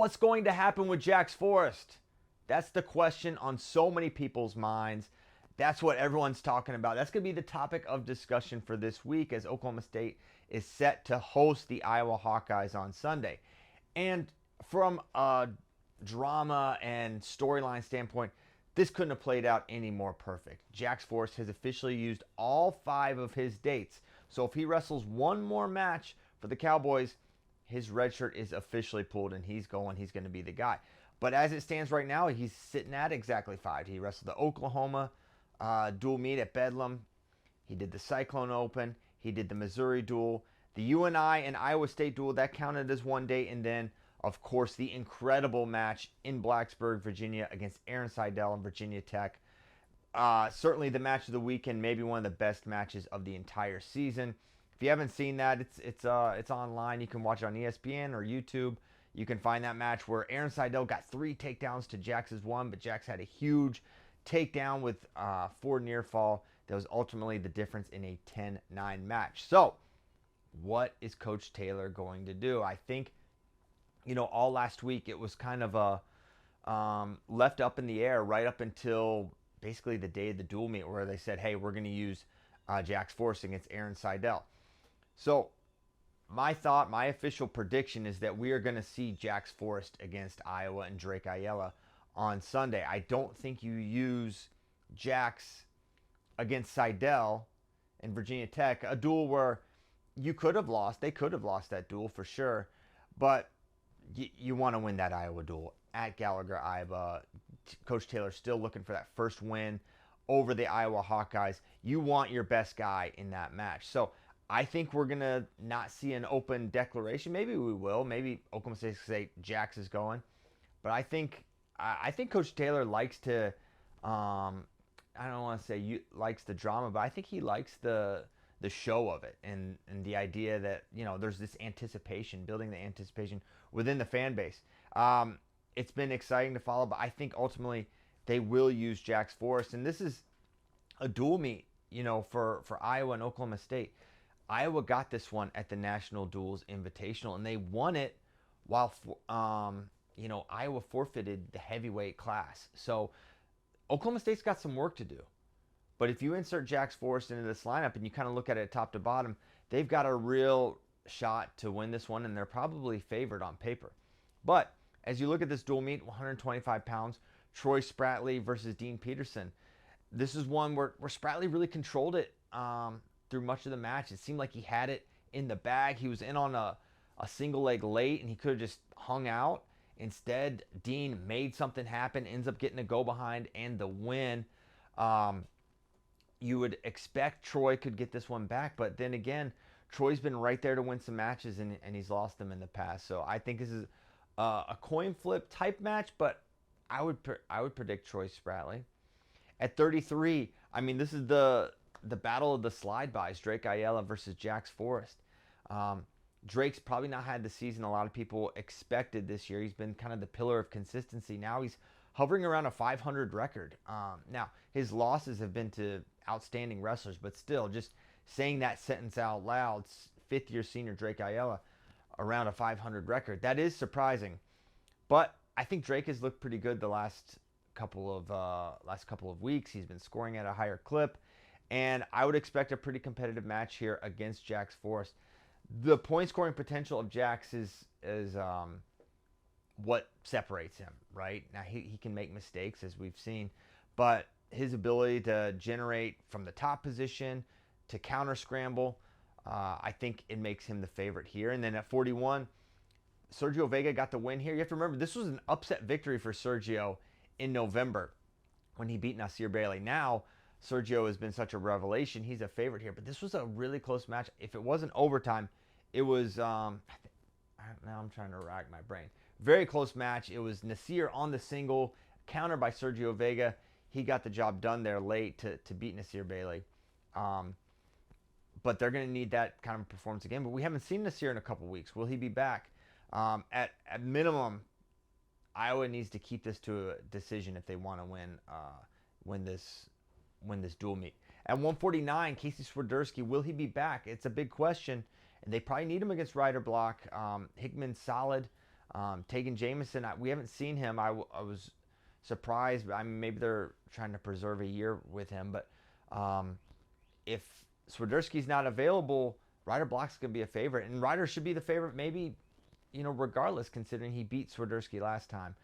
what's going to happen with Jax Forest? That's the question on so many people's minds. That's what everyone's talking about. That's going to be the topic of discussion for this week as Oklahoma State is set to host the Iowa Hawkeyes on Sunday. And from a drama and storyline standpoint, this couldn't have played out any more perfect. Jax Forest has officially used all 5 of his dates. So if he wrestles one more match for the Cowboys, his red shirt is officially pulled and he's going to be the guy. But as it stands right now, he's sitting at exactly 5. He wrestled the Oklahoma dual meet at Bedlam. He did the Cyclone Open. He did the Missouri duel. The UNI and Iowa State duel, that counted as one date. And then, of course, the incredible match in Blacksburg, Virginia against Aaron Seidel and Virginia Tech. Certainly the match of the weekend, maybe one of the best matches of the entire season. If you haven't seen that, it's online. You can watch it on ESPN or YouTube. You can find that match where Aaron Seidel got 3 takedowns to Jax's 1, but Jax had a huge takedown with 4 near fall. That was ultimately the difference in a 10-9 match. So, what is Coach Taylor going to do? I think, all last week it was kind of a left up in the air right up until basically the day of the dual meet where they said, hey, we're going to use Jax Forest against Aaron Seidel. So, my official prediction is that we are going to see Jax Forest against Iowa and Drake Ayala on Sunday. I don't think you use Jax against Seidel and Virginia Tech, a duel where you could have lost. They could have lost that duel for sure, but you want to win that Iowa duel at Gallagher, Iowa. Coach Taylor's still looking for that first win over the Iowa Hawkeyes. You want your best guy in that match. So I think we're going to not see an open declaration. Maybe we will. Maybe Oklahoma State will say Jax is going. But I think Coach Taylor likes to, I don't want to say likes the drama, but I think he likes the show of it and the idea that, there's this anticipation, building the anticipation within the fan base. It's been exciting to follow, but I think ultimately they will use Jax Forest. And this is a dual meet, for Iowa and Oklahoma State. Iowa got this one at the National Duels Invitational, and they won it while, Iowa forfeited the heavyweight class. So Oklahoma State's got some work to do. But if you insert Jax Forest into this lineup and you kind of look at it top to bottom, they've got a real shot to win this one, and they're probably favored on paper. But as you look at this dual meet, 125 pounds, Troy Spratley versus Dean Peterson. This is one where Spratley really controlled it through much of the match. It seemed like he had it in the bag. He was in on a single leg late, and he could have just hung out. Instead, Dean made something happen, ends up getting a go behind and the win. You would expect Troy could get this one back, but then again, Troy's been right there to win some matches, and he's lost them in the past. So I think this is a coin flip type match, but I would predict Troy Spratley. At 33, this is the battle of the slide bys, Drake Ayala versus Jax Forest. Drake's probably not had the season a lot of people expected this year. He's been kind of the pillar of consistency. Now he's hovering around a 500 record. Now, his losses have been to outstanding wrestlers, but still, just saying that sentence out loud, fifth-year senior Drake Ayala around a 500 record, that is surprising. But I think Drake has looked pretty good the last couple of weeks. He's been scoring at a higher clip, and I would expect a pretty competitive match here against Jax Forest. The point scoring potential of Jax is what separates him, right? Now he can make mistakes, as we've seen, but his ability to generate from the top position to counter scramble, I think it makes him the favorite here. And then at 41, Sergio Vega got the win here. You have to remember, this was an upset victory for Sergio in November when he beat Nasir Bailey. Now, Sergio has been such a revelation. He's a favorite here. But this was a really close match. If it wasn't overtime, it was, now I'm trying to rack my brain. Very close match. It was Nasir on the single, countered by Sergio Vega. He got the job done there late to beat Nasir Bailey. But they're going to need that kind of performance again. But we haven't seen Nasir in a couple weeks. Will he be back? At minimum, Iowa needs to keep this to a decision if they want to win this dual meet. At 149, Casey Swiderski, will he be back? It's a big question, and they probably need him against Ryder Block. Hickman's solid. Taking Jameson, we haven't seen him. I was surprised. I mean, maybe they're trying to preserve a year with him, but if Swiderski's not available, Ryder Block's going to be a favorite, and Ryder should be the favorite maybe, regardless, considering he beat Swiderski last time.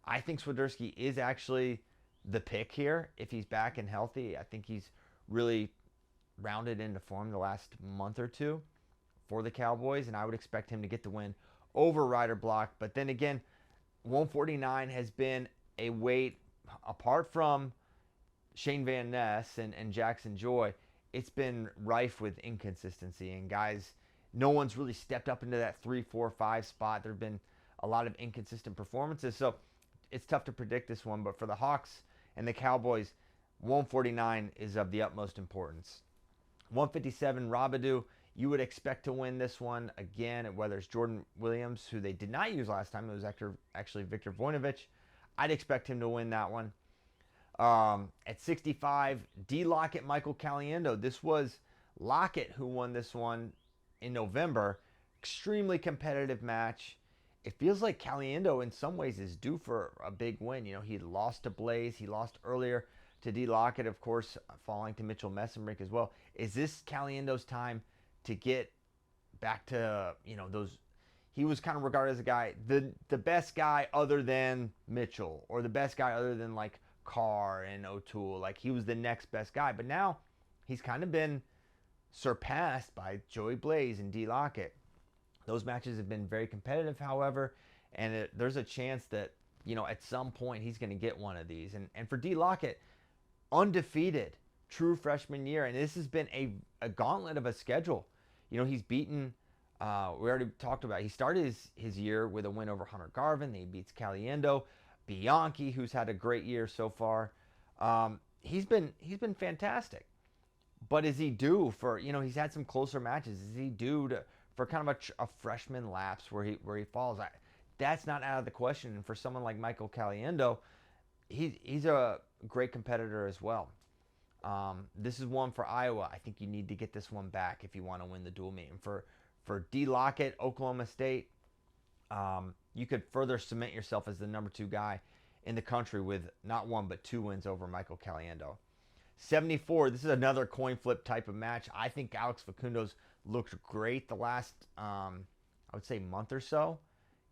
I think Swiderski is actually the pick here if he's back and healthy. I think he's really rounded into form the last month or two for the Cowboys, and I would expect him to get the win over Ryder Block. But then again, 149 has been a weight, apart from Shane Van Ness and Jackson Joy, it's been rife with inconsistency. And guys, no one's really stepped up into that 3, 4, 5 spot. There have been a lot of inconsistent performances. So it's tough to predict this one. But for the Hawks and the Cowboys, 149 is of the utmost importance. 157, Rabadou, you would expect to win this one again, whether it's Jordan Williams, who they did not use last time. It was actually Victor Voinovich. I'd expect him to win that one. At 65, D. Lockett, Michael Caliendo. This was Lockett who won this one in November. Extremely competitive match. It feels like Caliendo in some ways is due for a big win. He lost to Blaze. He lost earlier to D. Lockett, of course, falling to Mitchell Messenbrink as well. Is this Caliendo's time to get back to, those? He was kind of regarded as a guy, the best guy other than Mitchell, or the best guy other than like Carr and O'Toole. Like, he was the next best guy. But now he's kind of been surpassed by Joey Blaze and D. Lockett. Those matches have been very competitive, however, and there's a chance that, at some point he's going to get one of these. And for D. Lockett, undefeated, true freshman year, and this has been a gauntlet of a schedule. He's beaten, we already talked about, he started his year with a win over Hunter Garvin. Then he beats Caliendo, Bianchi, who's had a great year so far. He's been fantastic. But is he due for, he's had some closer matches. Is he due for kind of a freshman lapse where he falls? That's not out of the question. And for someone like Michael Caliendo, he's a great competitor as well. This is one for Iowa. I think you need to get this one back if you want to win the dual meet. And for D. Lockett, Oklahoma State, you could further cement yourself as the number 2 guy in the country with not 1 but 2 wins over Michael Caliendo. 74, this is another coin flip type of match. I think Alex Facundo's looked great the last, I would say, month or so.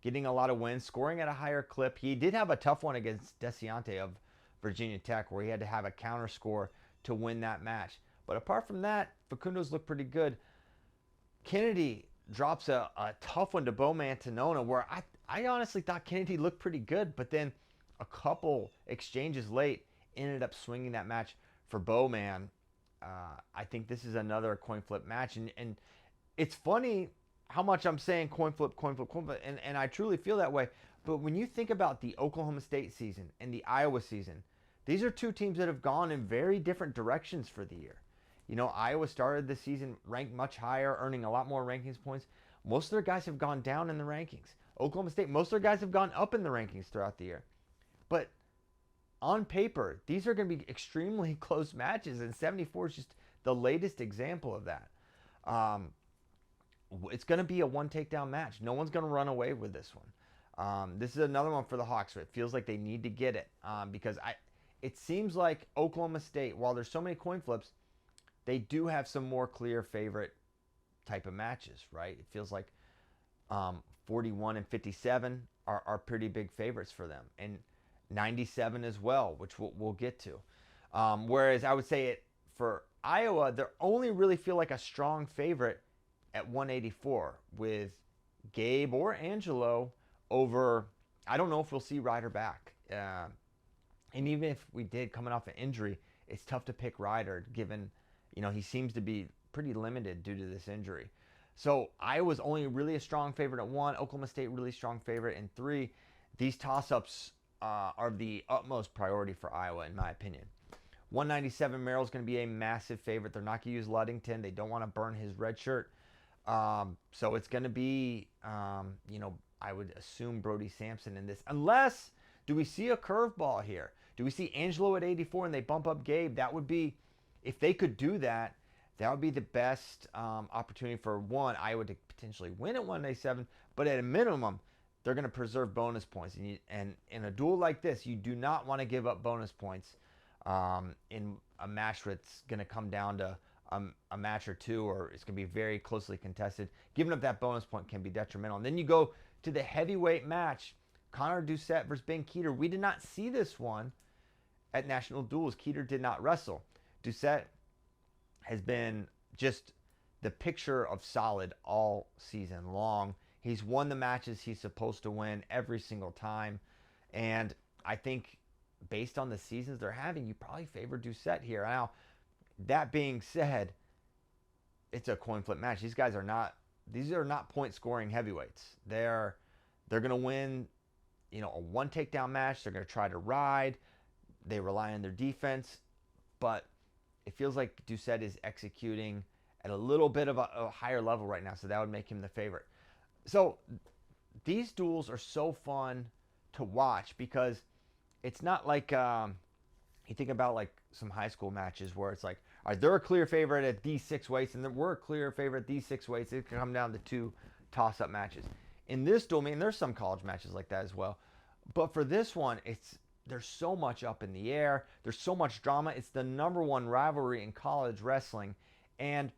Getting a lot of wins, scoring at a higher clip. He did have a tough one against Desiante of Virginia Tech, where he had to have a counter score to win that match. But apart from that, Facundo's looked pretty good. Kennedy drops a tough one to Bowman Tanona, where I honestly thought Kennedy looked pretty good, but then a couple exchanges late ended up swinging that match for Bowman. I think this is another coin flip match, and it's funny how much I'm saying coin flip, and I truly feel that way. But when you think about the Oklahoma State season and the Iowa season, these are two teams that have gone in very different directions for the year. Iowa started the season ranked much higher, earning a lot more rankings points. Most of their guys have gone down in the rankings. Oklahoma State, most of their guys have gone up in the rankings throughout the year. But on paper, these are going to be extremely close matches, and 74 is just the latest example of that. It's going to be a one takedown match. No one's going to run away with this one. This is another one for the Hawks. It feels like they need to get it because it seems like Oklahoma State, while there's so many coin flips, they do have some more clear favorite type of matches, right? It feels like 41 and 57 are pretty big favorites for them, and 97 as well, which we'll get to. Whereas I would say for Iowa, they only really feel like a strong favorite at 184 with Gabe or Angelo over. I don't know if we'll see Ryder back. And even if we did, coming off an injury, it's tough to pick Ryder given, he seems to be pretty limited due to this injury. So Iowa's only really a strong favorite at 1. Oklahoma State really strong favorite in 3. These toss-ups are the utmost priority for Iowa, in my opinion. 197, Merrill's going to be a massive favorite. They're not going to use Ludington. They don't want to burn his red shirt. So it's going to be, I would assume Brody Sampson in this. Unless, do we see a curveball here? Do we see Angelo at 84 and they bump up Gabe? That would be, if they could do that, that would be the best opportunity for Iowa to potentially win at 197. But at a minimum, they're going to preserve bonus points. And in a duel like this, you do not want to give up bonus points in a match that's going to come down to a match or two, or it's going to be very closely contested. Giving up that bonus point can be detrimental. And then you go to the heavyweight match, Connor Doucette versus Ben Keeter. We did not see this one at National Duels. Keeter did not wrestle. Doucette has been just the picture of solid all season long. He's won the matches he's supposed to win every single time. And I think based on the seasons they're having, you probably favor Doucette here. Now, that being said, it's a coin flip match. These are not point scoring heavyweights. They're going to win, a one takedown match. They're going to try to ride. They rely on their defense, but it feels like Doucette is executing at a little bit of a higher level right now, so that would make him the favorite. So these duels are so fun to watch because it's not like you think about like some high school matches where it's like, all right, they're a clear favorite at these 6 weights, and we're a clear favorite at these 6 weights. It can come down to 2 toss-up matches. In this duel, there's some college matches like that as well, but for this one, there's so much up in the air. There's so much drama. It's the #1 rivalry in college wrestling, and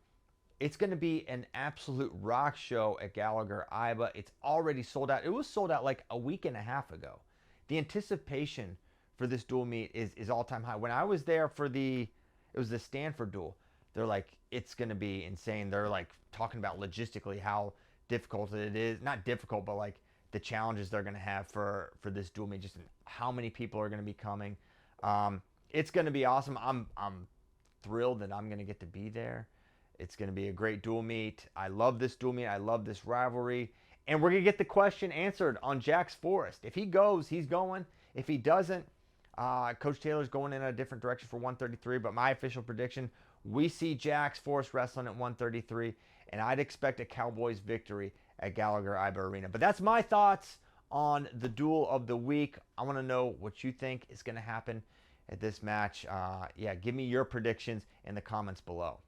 it's going to be an absolute rock show at Gallagher-Iba. It's already sold out. It was sold out like a week and a half ago. The anticipation for this duel meet is all-time high. When I was there for it was the Stanford duel, they're like, it's going to be insane. They're like talking about logistically how difficult it is. Not difficult, but like the challenges they're going to have for this duel meet, just how many people are going to be coming. It's going to be awesome. I'm thrilled that I'm going to get to be there. It's going to be a great duel meet. I love this duel meet. I love this rivalry. And we're going to get the question answered on Jax Forest. If he goes, he's going. If he doesn't, Coach Taylor's going in a different direction for 133. But my official prediction, we see Jax Forest wrestling at 133. And I'd expect a Cowboys victory at Gallagher-Iba Arena. But that's my thoughts on the duel of the week. I want to know what you think is going to happen at this match. Give me your predictions in the comments below.